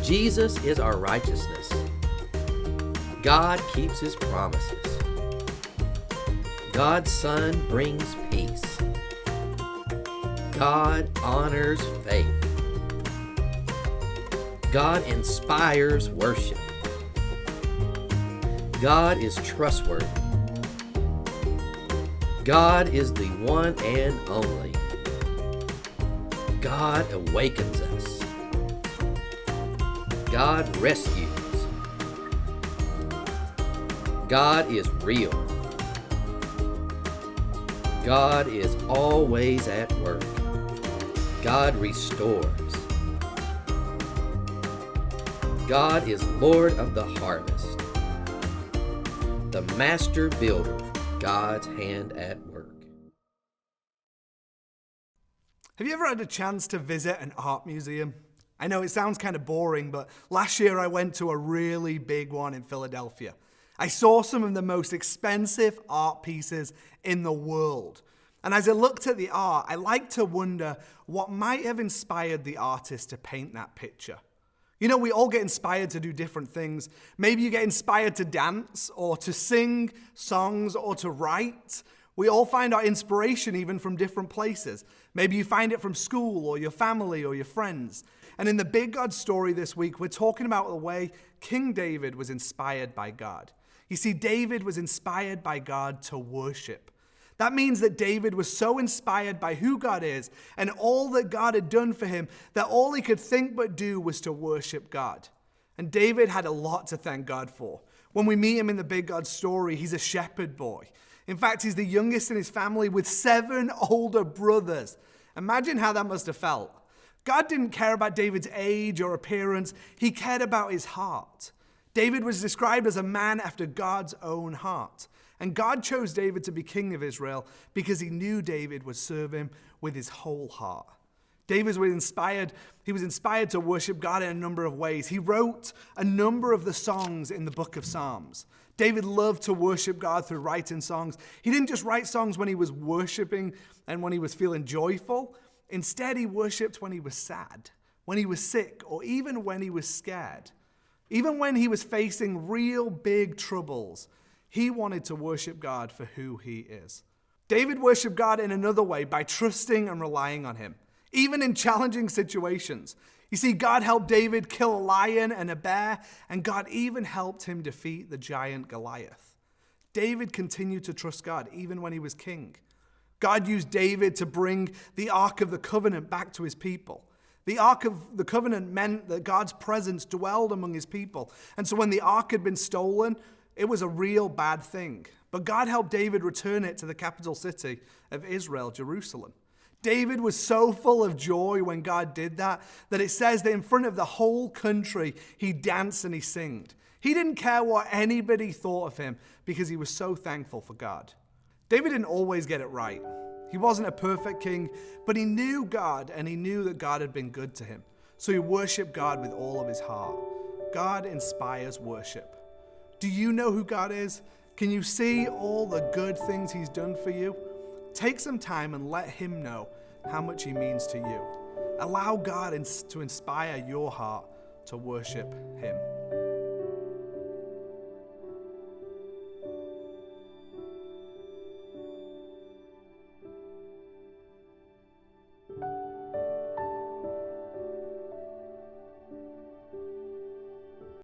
Jesus is our righteousness. God keeps his promises. God's Son brings peace. God honors faith. God inspires worship. God is trustworthy. God is the one and only. God awakens us. God rescues. God is real. God is always at work. God restores. God is Lord of the harvest. The master builder, God's hand at work. Have you ever had a chance to visit an art museum? I know it sounds kind of boring, but last year I went to a really big one in Philadelphia. I saw some of the most expensive art pieces in the world. And as I looked at the art, I like to wonder what might have inspired the artist to paint that picture. You know, we all get inspired to do different things. Maybe you get inspired to dance or to sing songs or to write. We all find our inspiration even from different places. Maybe you find it from school or your family or your friends. And in the Big God story this week, we're talking about the way King David was inspired by God. You see, David was inspired by God to worship. That means that David was so inspired by who God is and all that God had done for him that all he could think but do was to worship God. And David had a lot to thank God for. When we meet him in the Big God story, he's a shepherd boy. In fact, he's the youngest in his family with 7 older brothers. Imagine how that must have felt. God didn't care about David's age or appearance. He cared about his heart. David was described as a man after God's own heart. And God chose David to be king of Israel because he knew David would serve him with his whole heart. David was inspired to worship God in a number of ways. He wrote a number of the songs in the book of Psalms. David loved to worship God through writing songs. He didn't just write songs when he was worshiping and when he was feeling joyful. Instead, he worshiped when he was sad, when he was sick, or even when he was scared. Even when he was facing real big troubles, he wanted to worship God for who he is. David worshiped God in another way by trusting and relying on him, even in challenging situations. You see, God helped David kill a lion and a bear, and God even helped him defeat the giant Goliath. David continued to trust God even when he was king. God used David to bring the Ark of the Covenant back to his people. The Ark of the Covenant meant that God's presence dwelled among his people. And so when the Ark had been stolen, it was a real bad thing. But God helped David return it to the capital city of Israel, Jerusalem. David was so full of joy when God did that it says that in front of the whole country, he danced and he sang. He didn't care what anybody thought of him because he was so thankful for God. David didn't always get it right. He wasn't a perfect king, but he knew God and he knew that God had been good to him. So he worshiped God with all of his heart. God inspires worship. Do you know who God is? Can you see all the good things he's done for you? Take some time and let him know how much he means to you. Allow God to inspire your heart to worship him.